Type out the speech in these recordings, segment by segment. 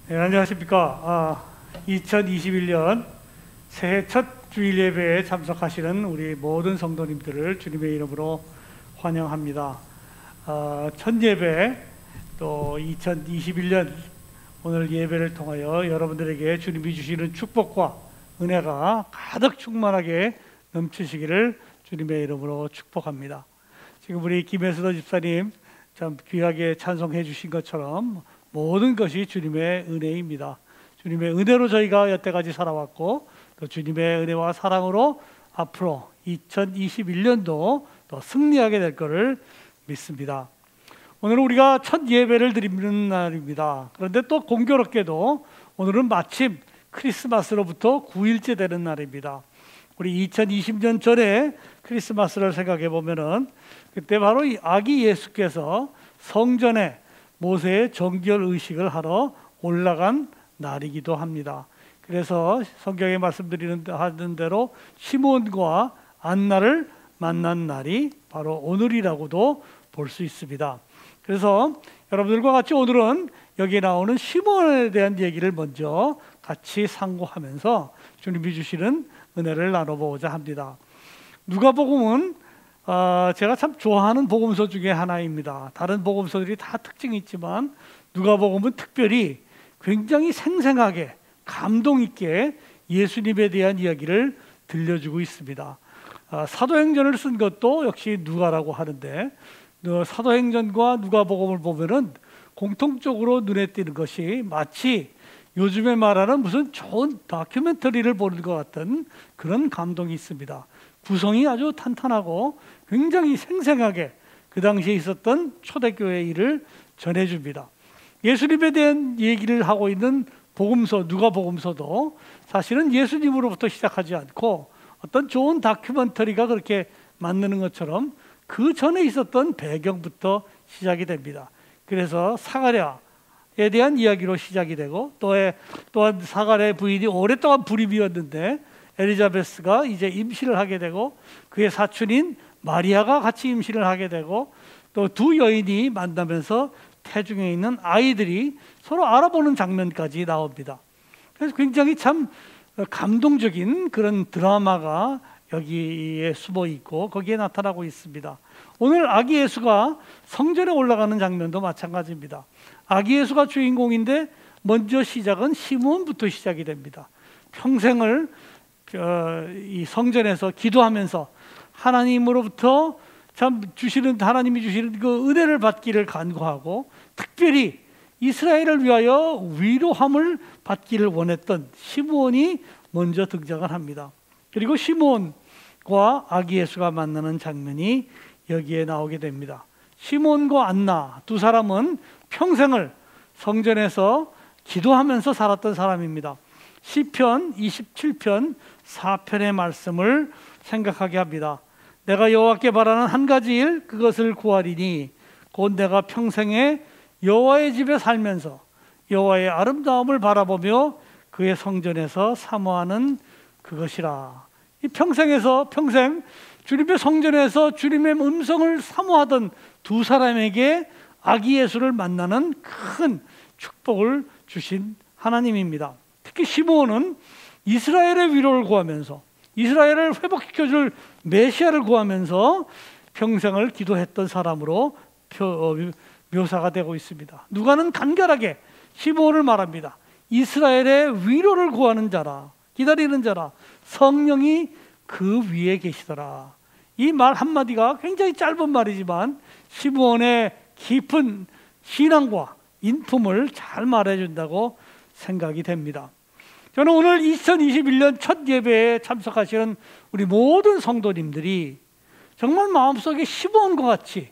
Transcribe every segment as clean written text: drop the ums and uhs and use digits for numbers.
네, 안녕하십니까. 2021년 새해 첫 주일 예배에 참석하시는 우리 모든 성도님들을 주님의 이름으로 환영합니다. 첫 예배 또 2021년 오늘 예배를 통하여 여러분들에게 주님이 주시는 축복과 은혜가 가득 충만하게 넘치시기를 주님의 이름으로 축복합니다. 지금 우리 김혜수도 집사님 참 귀하게 찬송해 주신 것처럼 모든 것이 주님의 은혜입니다. 주님의 은혜로 저희가 여태까지 살아왔고 또 주님의 은혜와 사랑으로 앞으로 2021년도 또 승리하게 될 것을 믿습니다. 오늘은 우리가 첫 예배를 드리는 날입니다. 그런데 또 공교롭게도 오늘은 마침 크리스마스로부터 9일째 되는 날입니다. 우리 2020년 전에 크리스마스를 생각해 보면은 그때 바로 이 아기 예수께서 성전에 모세의 정결 의식을 하러 올라간 날이기도 합니다. 그래서 성경에 말씀드리는 대로 시몬과 안나를 만난 날이 바로 오늘이라고도 볼 수 있습니다. 그래서 여러분들과 같이 오늘은 여기에 나오는 시몬에 대한 얘기를 먼저 같이 상고하면서 주님이 주시는 은혜를 나눠보고자 합니다. 누가복음은 제가 참 좋아하는 복음서 중에 하나입니다. 다른 복음서들이 다 특징이 있지만 누가복음은 특별히 굉장히 생생하게 감동 있게 예수님에 대한 이야기를 들려주고 있습니다. 사도행전을 쓴 것도 역시 누가라고 하는데 사도행전과 누가복음을 보면은 공통적으로 눈에 띄는 것이 마치 요즘에 말하는 무슨 좋은 다큐멘터리를 보는 것 같은 그런 감동이 있습니다. 구성이 아주 탄탄하고 굉장히 생생하게 그 당시에 있었던 초대교회의 일을 전해줍니다. 예수님에 대한 얘기를 하고 있는 복음서, 누가복음서도 사실은 예수님으로부터 시작하지 않고 어떤 좋은 다큐멘터리가 그렇게 만드는 것처럼 그 전에 있었던 배경부터 시작이 됩니다. 그래서 사가랴에 대한 이야기로 시작이 되고 또한 사가랴의 부인이 오랫동안 불임이었는데 엘리자베스가 이제 임신을 하게 되고 그의 사촌인 마리아가 같이 임신을 하게 되고 또 두 여인이 만나면서 태중에 있는 아이들이 서로 알아보는 장면까지 나옵니다. 그래서 굉장히 참 감동적인 그런 드라마가 여기에 숨어 있고 거기에 나타나고 있습니다. 오늘 아기 예수가 성전에 올라가는 장면도 마찬가지입니다. 아기 예수가 주인공인데 먼저 시작은 시몬부터 시작이 됩니다. 평생을 이 성전에서 기도하면서 하나님으로부터 참 하나님이 주시는 그 은혜를 받기를 간구하고 특별히 이스라엘을 위하여 위로함을 받기를 원했던 시몬이 먼저 등장을 합니다. 그리고 시몬과 아기 예수가 만나는 장면이 여기에 나오게 됩니다. 시몬과 안나 두 사람은 평생을 성전에서 기도하면서 살았던 사람입니다. 시편 27편 4편의 말씀을 생각하게 합니다. 내가 여호와께 바라는 한 가지 일 그것을 구하리니 곧 내가 평생에 여호와의 집에 살면서 여호와의 아름다움을 바라보며 그의 성전에서 사모하는 그것이라. 이 평생 주님의 성전에서 주님의 음성을 사모하던 두 사람에게 아기 예수를 만나는 큰 축복을 주신 하나님입니다. 특히 시몬은 이스라엘의 위로를 구하면서 이스라엘을 회복시켜줄 메시아를 구하면서 평생을 기도했던 사람으로 묘사가 되고 있습니다. 누가는 간결하게 시몬을 말합니다. 이스라엘의 위로를 구하는 자라, 기다리는 자라, 성령이 그 위에 계시더라. 이 말 한마디가 굉장히 짧은 말이지만 시몬의 깊은 신앙과 인품을 잘 말해준다고 생각이 됩니다. 저는 오늘 2021년 첫 예배에 참석하시는 우리 모든 성도님들이 정말 마음속에 시몬과 같이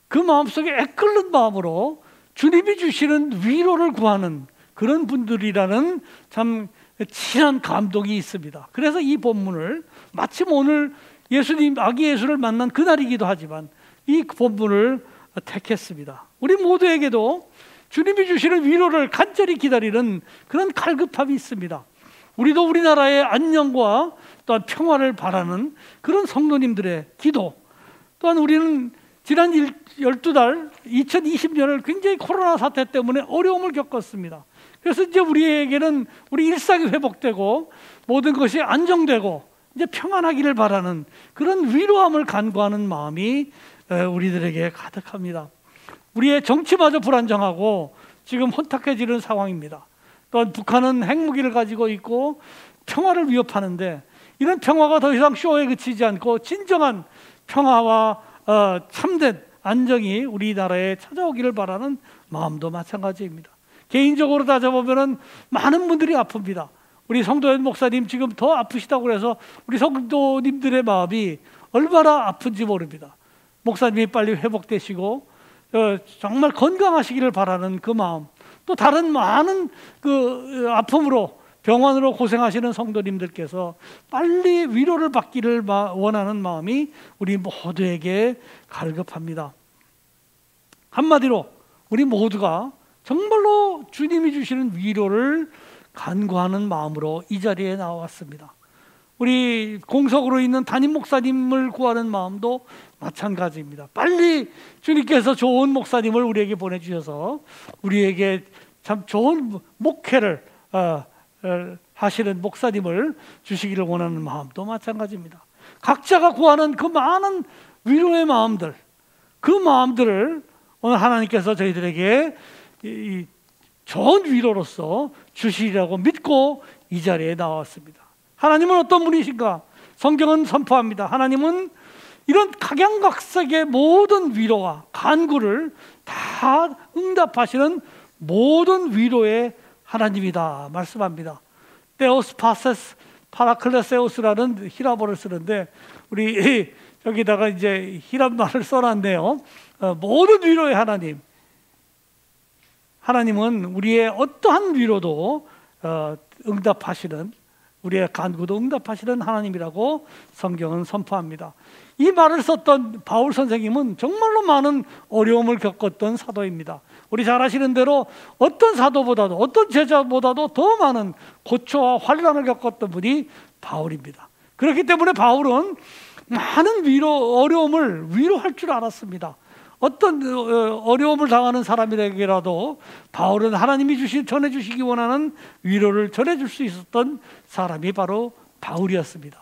그 마음속에 애끓는 마음으로 주님이 주시는 위로를 구하는 그런 분들이라는 참 친한 감동이 있습니다. 그래서 이 본문을 마침 오늘 예수님 아기 예수를 만난 그날이기도 하지만 이 본문을 택했습니다. 우리 모두에게도 주님이 주시는 위로를 간절히 기다리는 그런 갈급함이 있습니다. 우리도 우리나라의 안녕과 또한 평화를 바라는 그런 성도님들의 기도, 또한 우리는 지난 12달 2020년을 굉장히 코로나 사태 때문에 어려움을 겪었습니다. 그래서 이제 우리에게는 우리 일상이 회복되고 모든 것이 안정되고 이제 평안하기를 바라는 그런 위로함을 간구하는 마음이 우리들에게 가득합니다. 우리의 정치마저 불안정하고 지금 혼탁해지는 상황입니다. 또한 북한은 핵무기를 가지고 있고 평화를 위협하는데 이런 평화가 더 이상 쇼에 그치지 않고 진정한 평화와 참된 안정이 우리나라에 찾아오기를 바라는 마음도 마찬가지입니다. 개인적으로 따져보면 많은 분들이 아픕니다. 우리 성도현 목사님 지금 더 아프시다고 그래서 우리 성도님들의 마음이 얼마나 아픈지 모릅니다. 목사님이 빨리 회복되시고 정말 건강하시기를 바라는 그 마음, 또 다른 많은 그 아픔으로 병원으로 고생하시는 성도님들께서 빨리 위로를 받기를 원하는 마음이 우리 모두에게 갈급합니다. 한마디로 우리 모두가 정말로 주님이 주시는 위로를 간구하는 마음으로 이 자리에 나왔습니다. 우리 공석으로 있는 담임 목사님을 구하는 마음도 마찬가지입니다. 빨리 주님께서 좋은 목사님을 우리에게 보내주셔서 우리에게 참 좋은 목회를 하시는 목사님을 주시기를 원하는 마음도 마찬가지입니다. 각자가 구하는 그 많은 위로의 마음들, 그 마음들을 오늘 하나님께서 저희들에게 이 좋은 위로로서 주시리라고 믿고 이 자리에 나왔습니다. 하나님은 어떤 분이신가? 성경은 선포합니다. 하나님은 이런 각양각색의 모든 위로와 간구를 다 응답하시는 모든 위로의 하나님이다 말씀합니다. 테오스 파세스 파라클레세우스라는 히라보를 쓰는데 우리 여기다가 이제 히랍말을 써놨네요. 모든 위로의 하나님. 하나님은 우리의 어떠한 위로도 응답하시는, 우리의 간구도 응답하시는 하나님이라고 성경은 선포합니다. 이 말을 썼던 바울 선생님은 정말로 많은 어려움을 겪었던 사도입니다. 우리 잘 아시는 대로 어떤 사도보다도 어떤 제자보다도 더 많은 고초와 환난을 겪었던 분이 바울입니다. 그렇기 때문에 바울은 많은 어려움을 위로할 줄 알았습니다. 어떤 어려움을 당하는 사람에게라도 바울은 하나님이 전해주시기 원하는 위로를 전해줄 수 있었던 사람이 바로 바울이었습니다.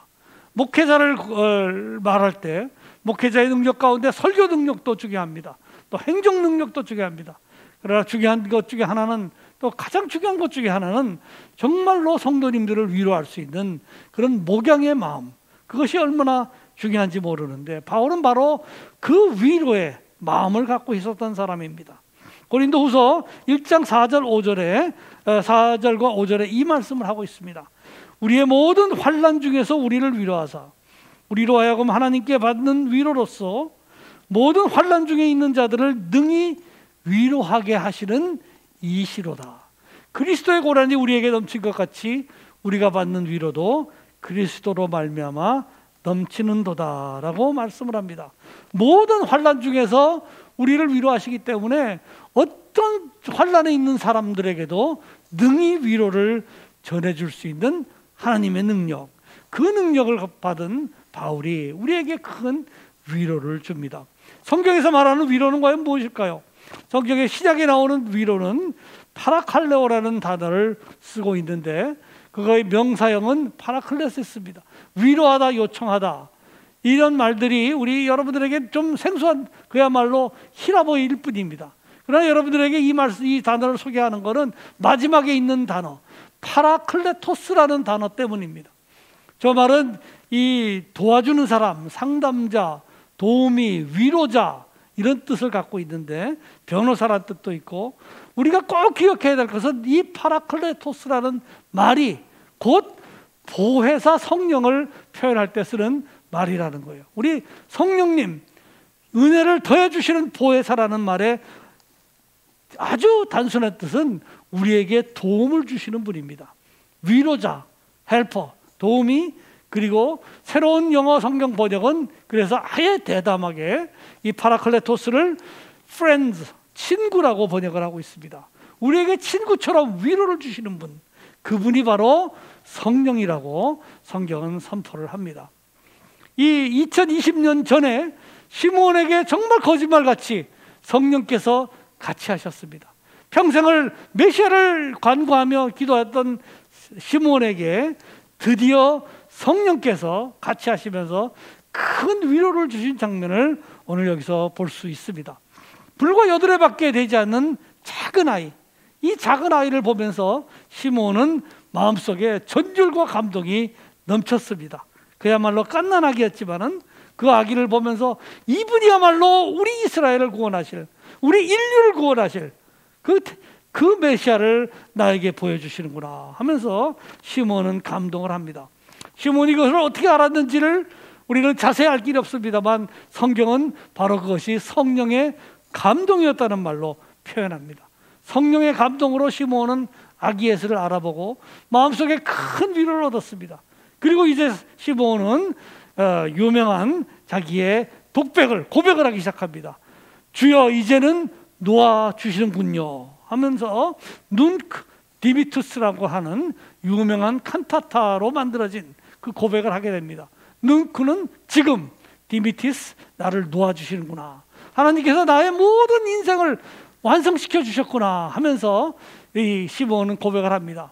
목회자를 말할 때 목회자의 능력 가운데 설교 능력도 중요합니다. 또 행정 능력도 중요합니다. 그러나 중요한 것 중에 하나는, 또 가장 중요한 것 중에 하나는 정말로 성도님들을 위로할 수 있는 그런 목양의 마음, 그것이 얼마나 중요한지 모르는데 바울은 바로 그 위로의 마음을 갖고 있었던 사람입니다. 고린도후서 1장 4절과 5절에 이 말씀을 하고 있습니다. 우리의 모든 환난 중에서 우리를 위로하사 우리로 하여금 하나님께 받는 위로로서 모든 환난 중에 있는 자들을 능히 위로하게 하시는 이시로다. 그리스도의 고난이 우리에게 넘친 것 같이 우리가 받는 위로도 그리스도로 말미암아 넘치는도다라고 말씀을 합니다. 모든 환난 중에서 우리를 위로하시기 때문에 어떤 환난에 있는 사람들에게도 능히 위로를 전해줄 수 있는 하나님의 능력, 그 능력을 받은 바울이 우리에게 큰 위로를 줍니다. 성경에서 말하는 위로는 과연 무엇일까요? 성경의 시작에 나오는 위로는 파라칼레오라는 단어를 쓰고 있는데 그거의 명사형은 파라클레시스입니다. 위로하다, 요청하다, 이런 말들이 우리 여러분들에게 좀 생소한, 그야말로 히라보일 뿐입니다. 그러나 여러분들에게 이 단어를 소개하는 것은 마지막에 있는 단어 파라클레토스라는 단어 때문입니다. 저 말은 이 도와주는 사람, 상담자, 도우미, 위로자, 이런 뜻을 갖고 있는데 변호사라는 뜻도 있고, 우리가 꼭 기억해야 될 것은 이 파라클레토스라는 말이 곧 보혜사 성령을 표현할 때 쓰는 말이라는 거예요. 우리 성령님, 은혜를 더해 주시는 보혜사라는 말의 아주 단순한 뜻은 우리에게 도움을 주시는 분입니다. 위로자, 헬퍼, 도우미, 그리고 새로운 영어 성경 번역은 그래서 아예 대담하게 이 파라클레토스를 friends, 친구라고 번역을 하고 있습니다. 우리에게 친구처럼 위로를 주시는 분, 그분이 바로 성령이라고 성경은 선포를 합니다. 이 2020년 전에 시므온에게 정말 거짓말같이 성령께서 같이 하셨습니다. 평생을 메시아를 간구하며 기도했던 시므온에게 드디어 성령께서 같이 하시면서 큰 위로를 주신 장면을 오늘 여기서 볼 수 있습니다. 불과 8해밖에 되지 않는 작은 아이, 이 작은 아이를 보면서 시므온은 마음속에 전율과 감동이 넘쳤습니다. 그야말로 갓난아기였지만은 그 아기를 보면서 이분이야말로 우리 이스라엘을 구원하실, 우리 인류를 구원하실 그 메시아를 나에게 보여주시는구나 하면서 시므온은 감동을 합니다. 시므온이 이것을 어떻게 알았는지를 우리는 자세히 알 길이 없습니다만 성경은 바로 그것이 성령의 감동이었다는 말로 표현합니다. 성령의 감동으로 시므온은 아기 예수를 알아보고 마음속에 큰 위로를 얻었습니다. 그리고 이제 시므온은 유명한 자기의 고백을 하기 시작합니다. 주여 이제는 놓아주시는군요 하면서 눈크 디미투스라고 하는 유명한 칸타타로 만들어진 그 고백을 하게 됩니다. 눈크는 지금, 디미티스 나를 놓아주시는구나, 하나님께서 나의 모든 인생을 완성시켜 주셨구나 하면서 이 시므온은 고백을 합니다.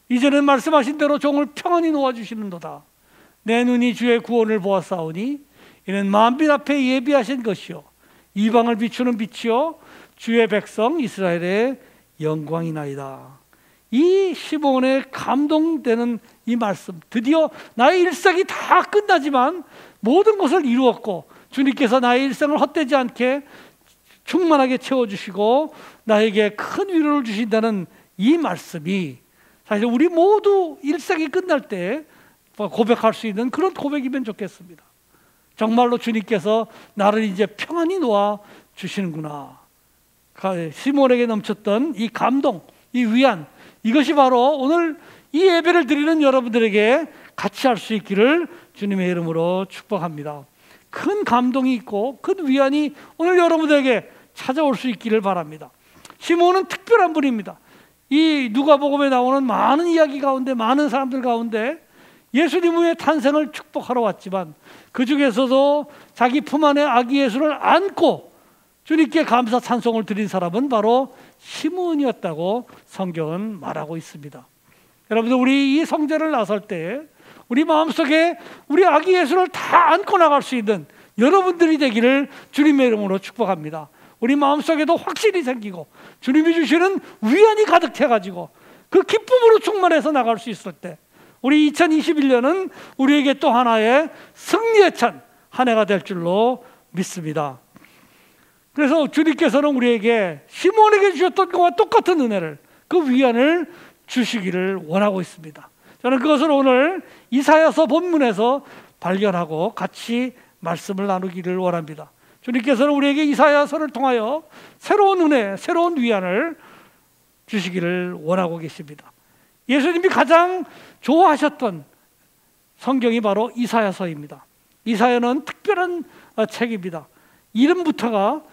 이제는 말씀하신 대로 종을 평안히 놓아주시는도다. 내 눈이 주의 구원을 보았사오니 이는 만민 앞에 예비하신 것이요 이방을 비추는 빛이요 주의 백성 이스라엘의 영광이나이다. 이 시므온의 감동되는 이 말씀, 드디어 나의 일생이 다 끝나지만 모든 것을 이루었고 주님께서 나의 일생을 헛되지 않게 충만하게 채워주시고 나에게 큰 위로를 주신다는 이 말씀이 사실 우리 모두 일생이 끝날 때 고백할 수 있는 그런 고백이면 좋겠습니다. 정말로 주님께서 나를 이제 평안히 놓아 주시는구나. 시므온에게 넘쳤던 이 감동, 이 위안, 이것이 바로 오늘 이 예배를 드리는 여러분들에게 같이 할 수 있기를 주님의 이름으로 축복합니다. 큰 감동이 있고 큰 위안이 오늘 여러분들에게 찾아올 수 있기를 바랍니다. 시므온은 특별한 분입니다. 이 누가복음에 나오는 많은 이야기 가운데, 많은 사람들 가운데 예수님의 탄생을 축복하러 왔지만 그 중에서도 자기 품 안에 아기 예수를 안고 주님께 감사 찬송을 드린 사람은 바로 시므온이었다고 성경은 말하고 있습니다. 여러분들, 우리 이 성전을 나설 때 우리 마음속에 우리 아기 예수를 다 안고 나갈 수 있는 여러분들이 되기를 주님의 이름으로 축복합니다. 우리 마음속에도 확신이 생기고 주님이 주시는 위안이 가득해가지고 그 기쁨으로 충만해서 나갈 수 있을 때 우리 2021년은 우리에게 또 하나의 승리의 찬 한 해가 될 줄로 믿습니다. 그래서 주님께서는 우리에게 시므온에게 주셨던 것과 똑같은 은혜를, 그 위안을 주시기를 원하고 있습니다. 저는 그것을 오늘 이사야서 본문에서 발견하고 같이 말씀을 나누기를 원합니다. 주님께서는 우리에게 이사야서를 통하여 새로운 은혜, 새로운 위안을 주시기를 원하고 계십니다. 예수님이 가장 좋아하셨던 성경이 바로 이사야서입니다. 이사야는 특별한 책입니다. 이름부터가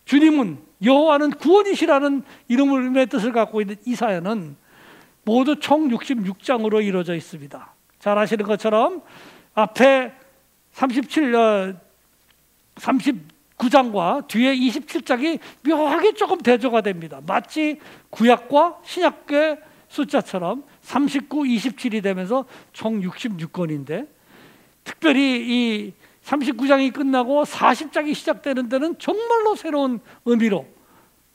주님은 여호와는 구원이시라는 이름의 뜻을 갖고 있는 이사야는 모두 총 66장으로 이루어져 있습니다. 잘 아시는 것처럼 앞에 39장과 뒤에 27장이 묘하게 조금 대조가 됩니다. 마치 구약과 신약의 숫자처럼 39, 27이 되면서 총 66권인데 특별히 이 39장이 끝나고 40장이 시작되는 데는 정말로 새로운 의미로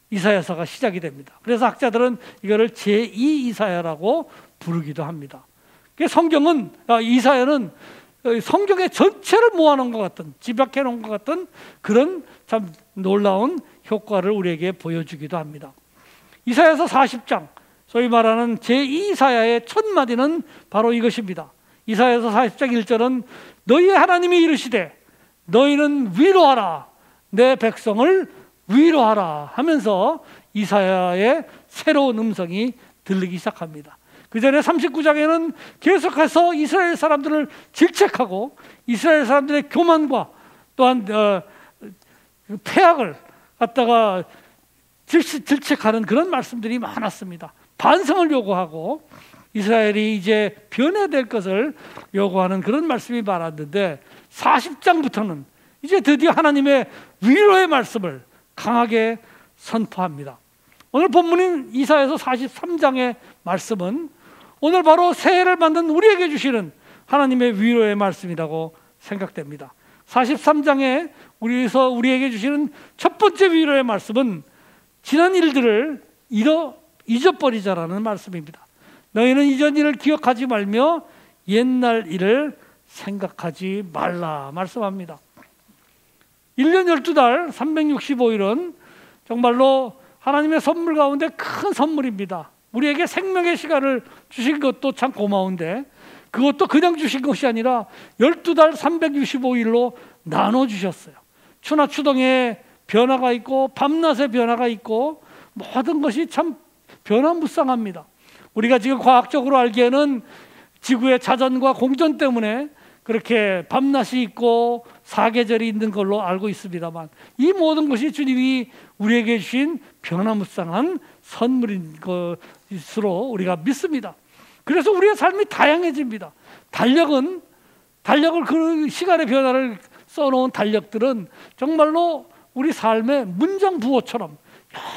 이사야서가 시작이 됩니다. 그래서 학자들은 이거를 제2 이사야라고 부르기도 합니다. 성경은, 이사야는 성경의 전체를 모아놓은 것 같은, 집약해 놓은 것 같은 그런 참 놀라운 효과를 우리에게 보여주기도 합니다. 이사야서 40장, 소위 말하는 제2 이사야의 첫 마디는 바로 이것입니다. 이사야서 40장 1절은 너희의 하나님이 이르시되 너희는 위로하라, 내 백성을 위로하라 하면서 이사야의 새로운 음성이 들리기 시작합니다. 그 전에 39장에는 계속해서 이스라엘 사람들을 질책하고 이스라엘 사람들의 교만과 또한 폐악을 갖다가 질책하는 그런 말씀들이 많았습니다. 반성을 요구하고 이스라엘이 이제 변해야 것을 요구하는 그런 말씀이 많았는데 40장부터는 이제 드디어 하나님의 위로의 말씀을 강하게 선포합니다. 오늘 본문인 이사야서 43장의 말씀은 오늘 바로 새해를 만든 우리에게 주시는 하나님의 위로의 말씀이라고 생각됩니다. 43장에 우리에게 주시는 첫 번째 위로의 말씀은 지난 일들을 잊어버리자라는 말씀입니다. 너희는 이전 일을 기억하지 말며 옛날 일을 생각하지 말라 말씀합니다. 1년 12달 365일은 정말로 하나님의 선물 가운데 큰 선물입니다. 우리에게 생명의 시간을 주신 것도 참 고마운데 그것도 그냥 주신 것이 아니라 12달 365일로 나눠주셨어요. 추나 추동에 변화가 있고 밤낮의 변화가 있고 모든 것이 참 변화무쌍합니다. 우리가 지금 과학적으로 알기에는 지구의 자전과 공전 때문에 그렇게 밤낮이 있고 사계절이 있는 걸로 알고 있습니다만 이 모든 것이 주님이 우리에게 주신 변화무쌍한 선물인 것으로 우리가 믿습니다. 그래서 우리의 삶이 다양해집니다. 달력을 그 시간의 변화를 써놓은 달력들은 정말로 우리 삶의 문정부호처럼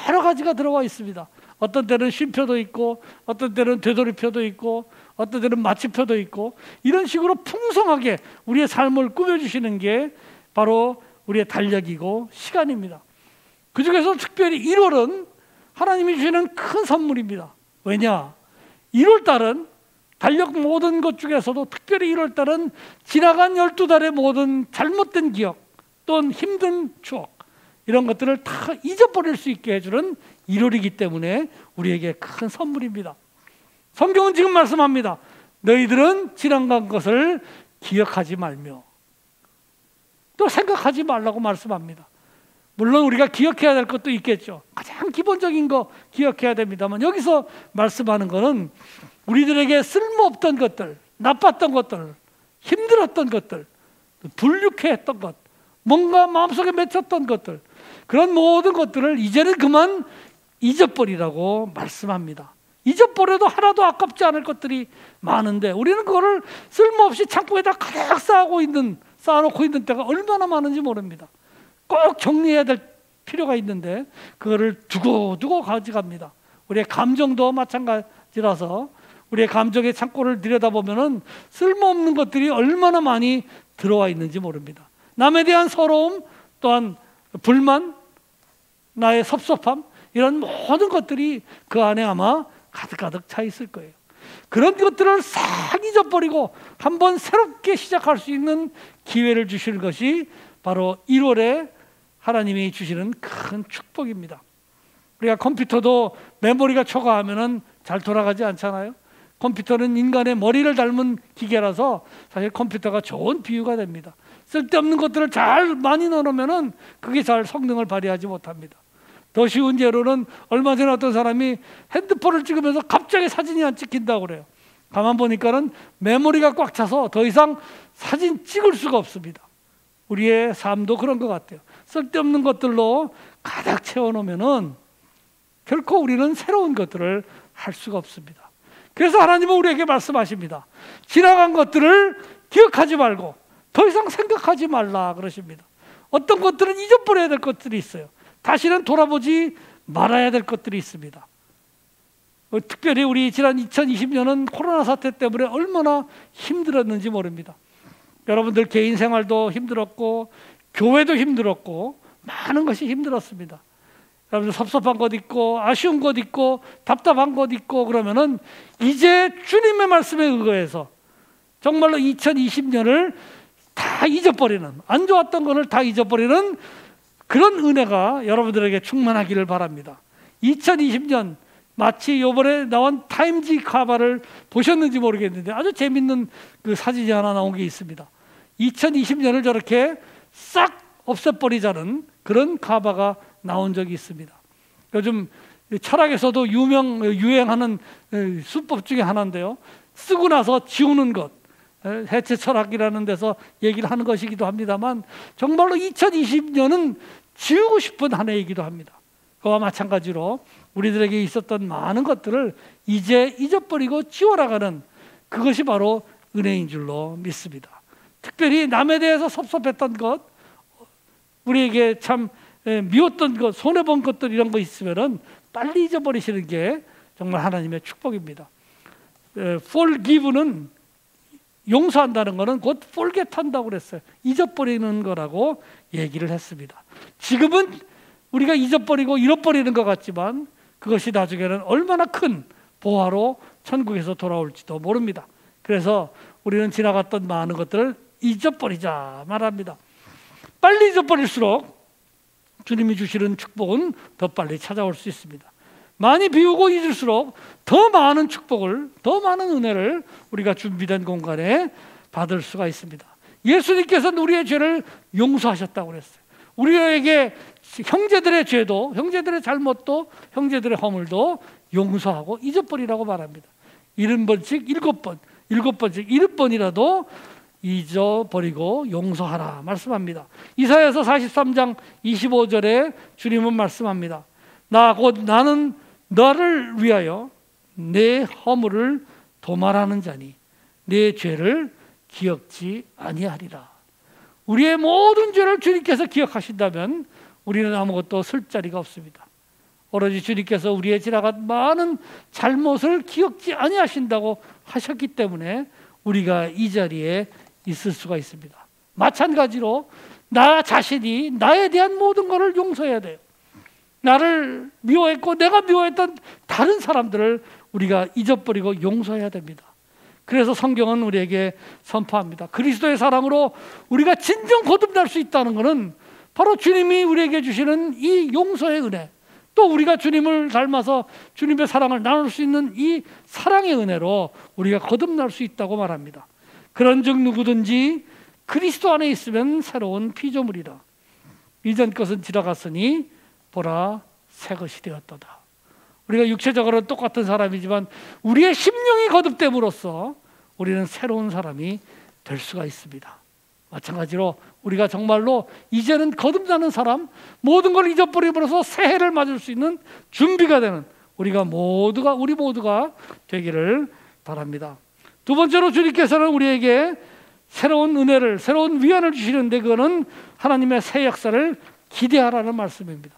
여러 가지가 들어와 있습니다. 어떤 때는 쉼표도 있고 어떤 때는 되돌이표도 있고 어떤 때는 마침표도 있고 이런 식으로 풍성하게 우리의 삶을 꾸며주시는 게 바로 우리의 달력이고 시간입니다. 그 중에서 특별히 1월은 하나님이 주시는 큰 선물입니다. 왜냐? 1월달은 달력 모든 것 중에서도 특별히 1월달은 지나간 12달의 모든 잘못된 기억 또는 힘든 추억 이런 것들을 다 잊어버릴 수 있게 해주는 1월이기 때문에 우리에게 큰 선물입니다. 성경은 지금 말씀합니다. 너희들은 지나간 것을 기억하지 말며 또 생각하지 말라고 말씀합니다. 물론 우리가 기억해야 될 것도 있겠죠. 가장 기본적인 거 기억해야 됩니다만 여기서 말씀하는 것은 우리들에게 쓸모없던 것들, 나빴던 것들, 힘들었던 것들, 불쾌했던 것, 뭔가 마음속에 맺혔던 것들 그런 모든 것들을 이제는 그만 잊어버리라고 말씀합니다. 잊어버려도 하나도 아깝지 않을 것들이 많은데 우리는 그거를 쓸모없이 창고에다 가득 쌓아놓고 있는 때가 얼마나 많은지 모릅니다. 꼭 정리해야 될 필요가 있는데 그거를 두고 가져갑니다. 우리의 감정도 마찬가지라서 우리의 감정의 창고를 들여다보면 쓸모없는 것들이 얼마나 많이 들어와 있는지 모릅니다. 남에 대한 서러움 또한 불만, 나의 섭섭함 이런 모든 것들이 그 안에 아마 가득가득 차 있을 거예요. 그런 것들을 싹 잊어버리고 한번 새롭게 시작할 수 있는 기회를 주시는 것이 바로 1월에 하나님이 주시는 큰 축복입니다. 우리가 컴퓨터도 메모리가 초과하면 잘 돌아가지 않잖아요. 컴퓨터는 인간의 머리를 닮은 기계라서 사실 컴퓨터가 좋은 비유가 됩니다. 쓸데없는 것들을 잘 많이 넣어놓으면 그게 잘 성능을 발휘하지 못합니다. 더 쉬운 예로는 얼마 전에 어떤 사람이 핸드폰을 찍으면서 갑자기 사진이 안 찍힌다고 그래요. 가만 보니까는 메모리가 꽉 차서 더 이상 사진 찍을 수가 없습니다. 우리의 삶도 그런 것 같아요. 쓸데없는 것들로 가득 채워놓으면은 결코 우리는 새로운 것들을 할 수가 없습니다. 그래서 하나님은 우리에게 말씀하십니다. 지나간 것들을 기억하지 말고 더 이상 생각하지 말라 그러십니다. 어떤 것들은 잊어버려야 될 것들이 있어요. 다시는 돌아보지 말아야 될 것들이 있습니다. 특별히 우리 지난 2020년은 코로나 사태 때문에 얼마나 힘들었는지 모릅니다. 여러분들 개인 생활도 힘들었고 교회도 힘들었고 많은 것이 힘들었습니다. 여러분들 섭섭한 것 있고 아쉬운 것 있고 답답한 것 있고 그러면은 이제 주님의 말씀에 의거해서 정말로 2020년을 다 잊어버리는 안 좋았던 것을 다 잊어버리는 그런 은혜가 여러분들에게 충만하기를 바랍니다. 2020년 마치 이번에 나온 타임지 카바를 보셨는지 모르겠는데 아주 재밌는 그 사진이 하나 나온 게 있습니다. 2020년을 저렇게 싹 없애버리자는 그런 카바가 나온 적이 있습니다. 요즘 철학에서도 유행하는 수법 중에 하나인데요. 쓰고 나서 지우는 것, 해체 철학이라는 데서 얘기를 하는 것이기도 합니다만 정말로 2020년은 지우고 싶은 한 해이기도 합니다. 그와 마찬가지로 우리들에게 있었던 많은 것들을 이제 잊어버리고 지워나가는 그것이 바로 은혜인 줄로 믿습니다. 특별히 남에 대해서 섭섭했던 것, 우리에게 참 미웠던 것, 손해본 것들 이런 거 있으면은 빨리 잊어버리시는 게 정말 하나님의 축복입니다. forgive는 용서한다는 것은 곧 forget 한다고 그랬어요. 잊어버리는 거라고 얘기를 했습니다. 지금은 우리가 잊어버리고 잃어버리는 것 같지만 그것이 나중에는 얼마나 큰 보화로 천국에서 돌아올지도 모릅니다. 그래서 우리는 지나갔던 많은 것들을 잊어버리자 말합니다. 빨리 잊어버릴수록 주님이 주시는 축복은 더 빨리 찾아올 수 있습니다. 많이 비우고 잊을수록 더 많은 축복을, 더 많은 은혜를 우리가 준비된 공간에 받을 수가 있습니다. 예수님께서는 우리의 죄를 용서하셨다고 그랬어요. 우리에게 형제들의 죄도, 형제들의 잘못도, 형제들의 허물도 용서하고 잊어버리라고 말합니다. 70번씩 7번, 7번씩 70번이라도 잊어버리고 용서하라 말씀합니다. 이사야서 43장 25절에 주님은 말씀합니다. 나는 너를 위하여 내 허물을 도말하는 자니 내 죄를 기억지 아니하리라. 우리의 모든 죄를 주님께서 기억하신다면 우리는 아무것도 쓸 자리가 없습니다. 오로지 주님께서 우리의 지나간 많은 잘못을 기억지 아니하신다고 하셨기 때문에 우리가 이 자리에 있을 수가 있습니다. 마찬가지로 나 자신이 나에 대한 모든 것을 용서해야 돼요. 나를 미워했고 내가 미워했던 다른 사람들을 우리가 잊어버리고 용서해야 됩니다. 그래서 성경은 우리에게 선포합니다. 그리스도의 사랑으로 우리가 진정 거듭날 수 있다는 것은 바로 주님이 우리에게 주시는 이 용서의 은혜, 또 우리가 주님을 닮아서 주님의 사랑을 나눌 수 있는 이 사랑의 은혜로 우리가 거듭날 수 있다고 말합니다. 그런즉 누구든지 그리스도 안에 있으면 새로운 피조물이라. 이전 것은 지나갔으니 보라 새 것이 되었도다. 우리가 육체적으로는 똑같은 사람이지만 우리의 심령이 거듭됨으로써 우리는 새로운 사람이 될 수가 있습니다. 마찬가지로 우리가 정말로 이제는 거듭나는 사람, 모든 걸 잊어버림으로써 새해를 맞을 수 있는 준비가 되는 우리 모두가 되기를 바랍니다. 두 번째로 주님께서는 우리에게 새로운 은혜를, 새로운 위안을 주시는데 그거는 하나님의 새 역사를 기대하라는 말씀입니다.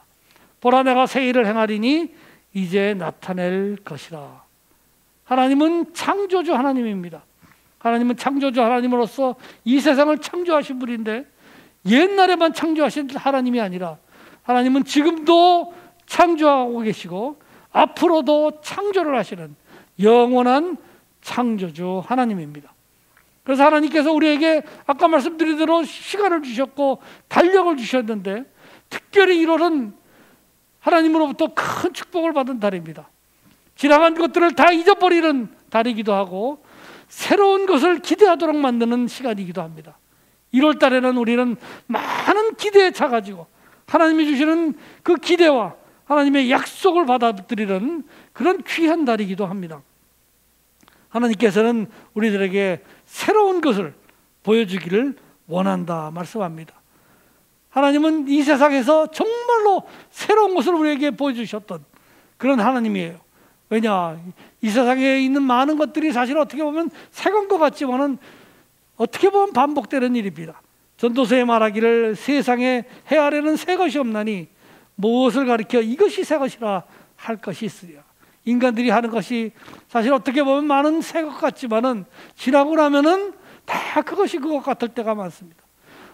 보라 내가 새 일을 행하리니 이제 나타낼 것이라. 하나님은 창조주 하나님입니다. 하나님은 창조주 하나님으로서 이 세상을 창조하신 분인데 옛날에만 창조하신 하나님이 아니라 하나님은 지금도 창조하고 계시고 앞으로도 창조를 하시는 영원한 창조주 하나님입니다. 그래서 하나님께서 우리에게 아까 말씀드린 대로 시간을 주셨고 달력을 주셨는데 특별히 1월은 하나님으로부터 큰 축복을 받은 달입니다. 지나간 것들을 다 잊어버리는 달이기도 하고 새로운 것을 기대하도록 만드는 시간이기도 합니다. 1월 달에는 우리는 많은 기대에 차가지고 하나님이 주시는 그 기대와 하나님의 약속을 받아들이는 그런 귀한 달이기도 합니다. 하나님께서는 우리들에게 새로운 것을 보여주기를 원한다 말씀합니다. 하나님은 이 세상에서 정말로 새로운 것을 우리에게 보여주셨던 그런 하나님이에요. 왜냐? 이 세상에 있는 많은 것들이 사실 어떻게 보면 새건 것 같지만은 어떻게 보면 반복되는 일입니다. 전도서에 말하기를 세상에 해 아래는 새 것이 없나니 무엇을 가리켜 이것이 새 것이라 할 것이 있으랴. 인간들이 하는 것이 사실 어떻게 보면 많은 새 것 같지만은 지나고 나면은 다 그것이 그것 같을 때가 많습니다.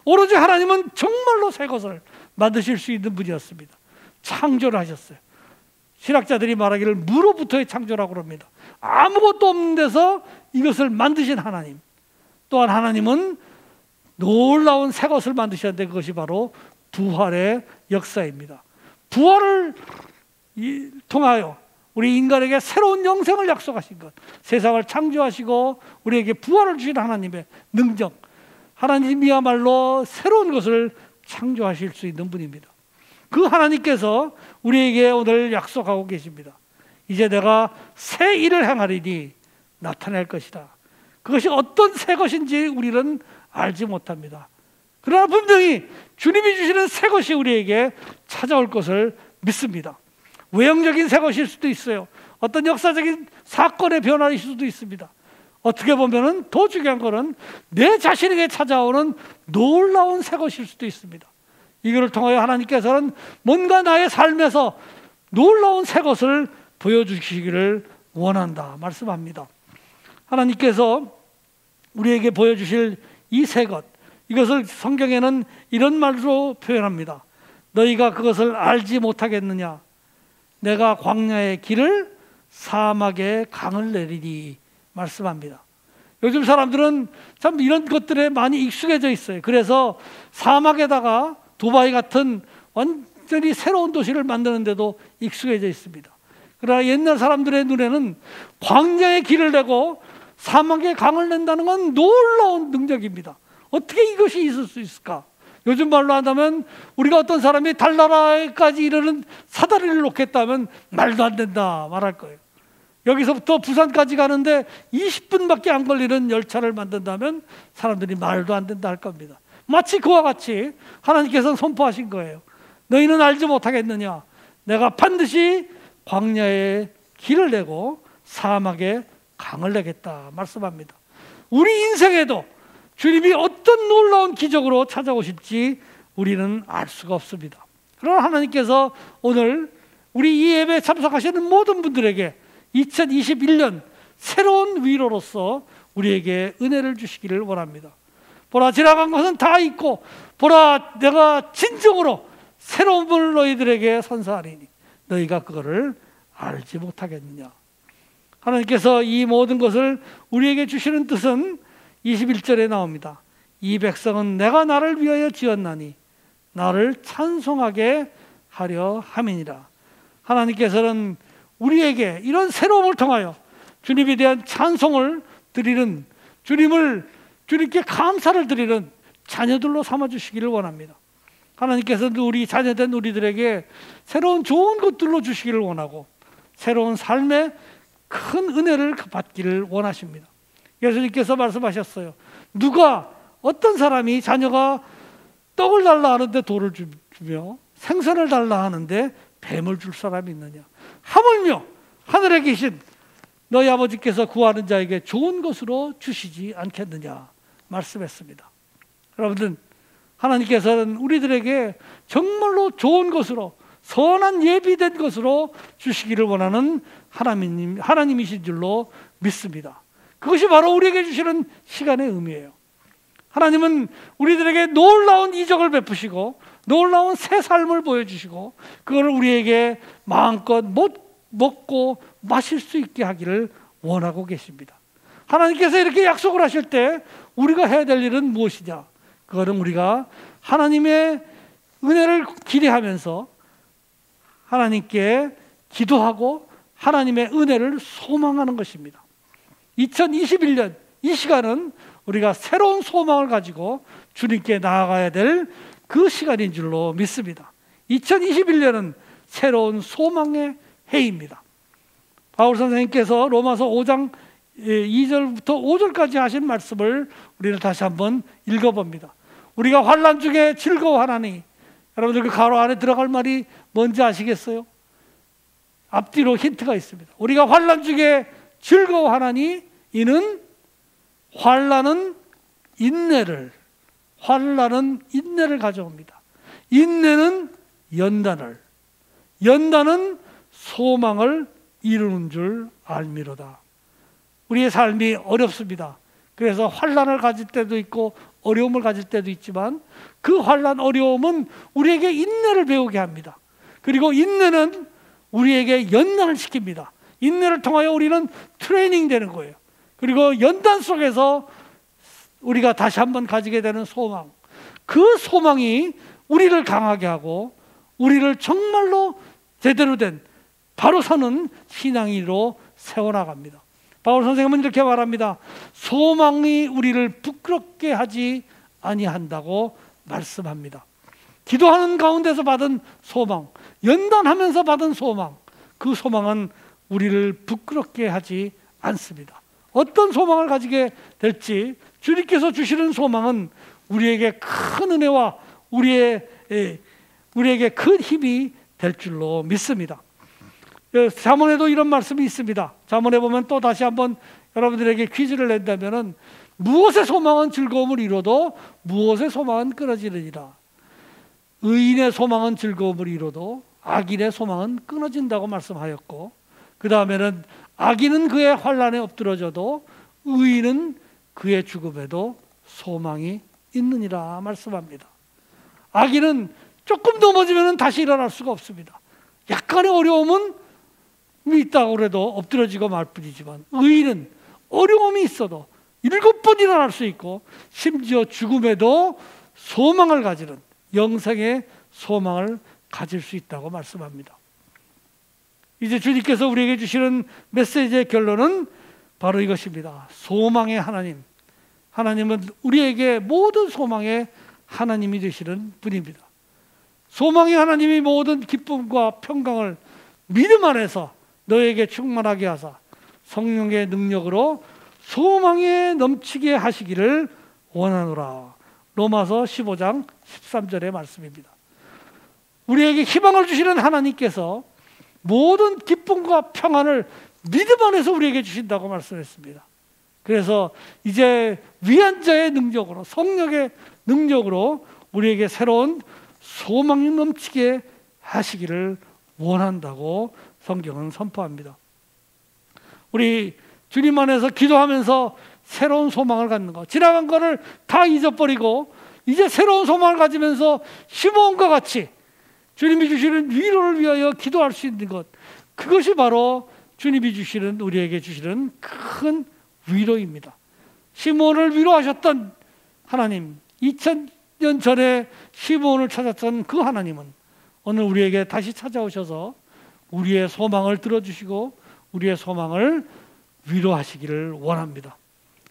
오로지 하나님은 정말로 새 것을 만드실 수 있는 분이었습니다. 창조를 하셨어요. 신학자들이 말하기를 무로부터의 창조라고 합니다. 아무것도 없는 데서 이것을 만드신 하나님. 또한 하나님은 놀라운 새 것을 만드셨는데 그것이 바로 부활의 역사입니다. 부활을 통하여 우리 인간에게 새로운 영생을 약속하신 것, 세상을 창조하시고 우리에게 부활을 주신 하나님의 능력, 하나님이야말로 새로운 것을 창조하실 수 있는 분입니다. 그 하나님께서 우리에게 오늘 약속하고 계십니다. 이제 내가 새 일을 행하리니 나타낼 것이다. 그것이 어떤 새 것인지 우리는 알지 못합니다. 그러나 분명히 주님이 주시는 새 것이 우리에게 찾아올 것을 믿습니다. 외형적인 새 것일 수도 있어요. 어떤 역사적인 사건의 변화일 수도 있습니다. 어떻게 보면 더 중요한 것은 내 자신에게 찾아오는 놀라운 새 것일 수도 있습니다. 이거를 통하여 하나님께서는 뭔가 나의 삶에서 놀라운 새 것을 보여주시기를 원한다 말씀합니다. 하나님께서 우리에게 보여주실 이 새 것, 이것을 성경에는 이런 말로 표현합니다. 너희가 그것을 알지 못하겠느냐? 내가 광야의 길을 사막의 강을 내리리 말씀합니다. 요즘 사람들은 참 이런 것들에 많이 익숙해져 있어요. 그래서 사막에다가 두바이 같은 완전히 새로운 도시를 만드는데도 익숙해져 있습니다. 그러나 옛날 사람들의 눈에는 광야의 길을 내고 사막의 강을 낸다는 건 놀라운 능력입니다. 어떻게 이것이 있을 수 있을까? 요즘 말로 한다면 우리가 어떤 사람이 달나라에까지 이르는 사다리를 놓겠다면 말도 안 된다 말할 거예요. 여기서부터 부산까지 가는데 20분밖에 안 걸리는 열차를 만든다면 사람들이 말도 안 된다 할 겁니다. 마치 그와 같이 하나님께서는 선포하신 거예요. 너희는 알지 못하겠느냐? 내가 반드시 광야에 길을 내고 사막에 강을 내겠다 말씀합니다. 우리 인생에도 주님이 어떤 놀라운 기적으로 찾아오실지 우리는 알 수가 없습니다. 그러나 하나님께서 오늘 우리 이 예배에 참석하시는 모든 분들에게 2021년 새로운 위로로서 우리에게 은혜를 주시기를 원합니다. 보라, 지나간 것은 다 잊고 보라, 내가 진정으로 새로운 분을 너희들에게 선사하리니 너희가 그거를 알지 못하겠느냐. 하나님께서 이 모든 것을 우리에게 주시는 뜻은 21절에 나옵니다. 이 백성은 내가 나를 위하여 지었나니 나를 찬송하게 하려 함이니라. 하나님께서는 우리에게 이런 새로움을 통하여 주님에 대한 찬송을 드리는, 주님께 감사를 드리는 자녀들로 삼아주시기를 원합니다. 하나님께서는 우리 자녀된 우리들에게 새로운 좋은 것들로 주시기를 원하고 새로운 삶의 큰 은혜를 받기를 원하십니다. 예수님께서 말씀하셨어요. 누가, 어떤 사람이 자녀가 떡을 달라 하는데 돌을 주며 생선을 달라 하는데 뱀을 줄 사람이 있느냐? 하물며 하늘에 계신 너희 아버지께서 구하는 자에게 좋은 것으로 주시지 않겠느냐 말씀했습니다. 여러분들, 하나님께서는 우리들에게 정말로 좋은 것으로, 선한 예비된 것으로 주시기를 원하는 하나님이신 줄로 믿습니다. 그것이 바로 우리에게 주시는 시간의 의미예요. 하나님은 우리들에게 놀라운 이적을 베푸시고 놀라운 새 삶을 보여주시고 그걸 우리에게 마음껏 먹고 마실 수 있게 하기를 원하고 계십니다. 하나님께서 이렇게 약속을 하실 때 우리가 해야 될 일은 무엇이냐? 그거는 우리가 하나님의 은혜를 기대하면서 하나님께 기도하고 하나님의 은혜를 소망하는 것입니다. 2021년 이 시간은 우리가 새로운 소망을 가지고 주님께 나아가야 될 그 시간인 줄로 믿습니다. 2021년은 새로운 소망의 해입니다. 바울 선생님께서 로마서 5장 2절부터 5절까지 하신 말씀을 우리는 다시 한번 읽어봅니다. 우리가 환난 중에 즐거워하나니, 여러분들 그 가로 안에 들어갈 말이 뭔지 아시겠어요? 앞뒤로 힌트가 있습니다. 우리가 환난 중에 즐거워하나니 이는 환난은 인내를 가져옵니다. 인내는 연단은 소망을 이루는 줄 알미로다. 우리의 삶이 어렵습니다. 그래서 환난을 가질 때도 있고 어려움을 가질 때도 있지만 그 환난, 어려움은 우리에게 인내를 배우게 합니다. 그리고 인내는 우리에게 연단을 시킵니다. 인내를 통하여 우리는 트레이닝 되는 거예요. 그리고 연단 속에서 우리가 다시 한번 가지게 되는 소망, 그 소망이 우리를 강하게 하고 우리를 정말로 제대로 된 바로 서는 신앙인으로 세워나갑니다. 바울 선생님은 이렇게 말합니다. 소망이 우리를 부끄럽게 하지 아니한다고 말씀합니다. 기도하는 가운데서 받은 소망, 연단하면서 받은 소망, 그 소망은 우리를 부끄럽게 하지 않습니다. 어떤 소망을 가지게 될지 주님께서 주시는 소망은 우리에게 큰 은혜와 우리에게 큰 힘이 될 줄로 믿습니다. 잠언에도 이런 말씀이 있습니다. 잠언에 보면 또 다시 한번 여러분들에게 퀴즈를 낸다면은 무엇의 소망은 즐거움을 이뤄도 무엇의 소망은 끊어지느니라. 의인의 소망은 즐거움을 이뤄도 악인의 소망은 끊어진다고 말씀하였고, 그 다음에는 악인은 그의 환난에 엎드러져도 의인은 그의 죽음에도 소망이 있느니라 말씀합니다. 악인은 조금 넘어지면 다시 일어날 수가 없습니다. 약간의 어려움은 있다고 그래도 엎드러지고 말 뿐이지만, 의인은 어려움이 있어도 7번 일어날 수 있고 심지어 죽음에도 소망을 가지는, 영생의 소망을 가질 수 있다고 말씀합니다. 이제 주님께서 우리에게 주시는 메시지의 결론은 바로 이것입니다. 소망의 하나님, 하나님은 우리에게 모든 소망의 하나님이 되시는 분입니다. 소망의 하나님이 모든 기쁨과 평강을 믿음 안에서 너에게 충만하게 하사 성령의 능력으로 소망에 넘치게 하시기를 원하노라. 로마서 15장 13절의 말씀입니다. 우리에게 희망을 주시는 하나님께서 모든 기쁨과 평안을 믿음 안에서 우리에게 주신다고 말씀했습니다. 그래서 이제 위안자의 능력으로, 성령의 능력으로 우리에게 새로운 소망이 넘치게 하시기를 원한다고 성경은 선포합니다. 우리 주님 안에서 기도하면서 새로운 소망을 갖는 것, 지나간 것을 다 잊어버리고 이제 새로운 소망을 가지면서 시므온과 같이 주님이 주시는 위로를 위하여 기도할 수 있는 것, 그것이 바로 주님이 주시는, 우리에게 주시는 큰 위로입니다. 시므온을 위로하셨던 하나님, 2000년 전에 시므온을 찾았던 그 하나님은 오늘 우리에게 다시 찾아오셔서 우리의 소망을 들어주시고 우리의 소망을 위로하시기를 원합니다.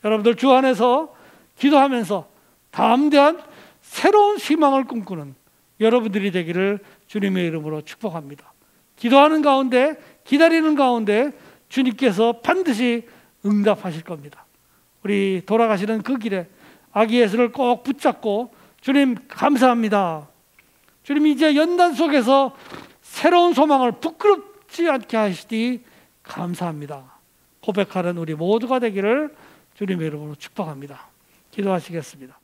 여러분들 주 안에서 기도하면서 담대한 새로운 희망을 꿈꾸는 여러분들이 되기를 주님의 이름으로 축복합니다. 기도하는 가운데, 기다리는 가운데 주님께서 반드시 응답하실 겁니다. 우리 돌아가시는 그 길에 아기 예수를 꼭 붙잡고 주님 감사합니다. 주님 이제 연단 속에서 새로운 소망을 부끄럽지 않게 하시니 감사합니다. 고백하는 우리 모두가 되기를 주님의 이름으로 축복합니다. 기도하시겠습니다.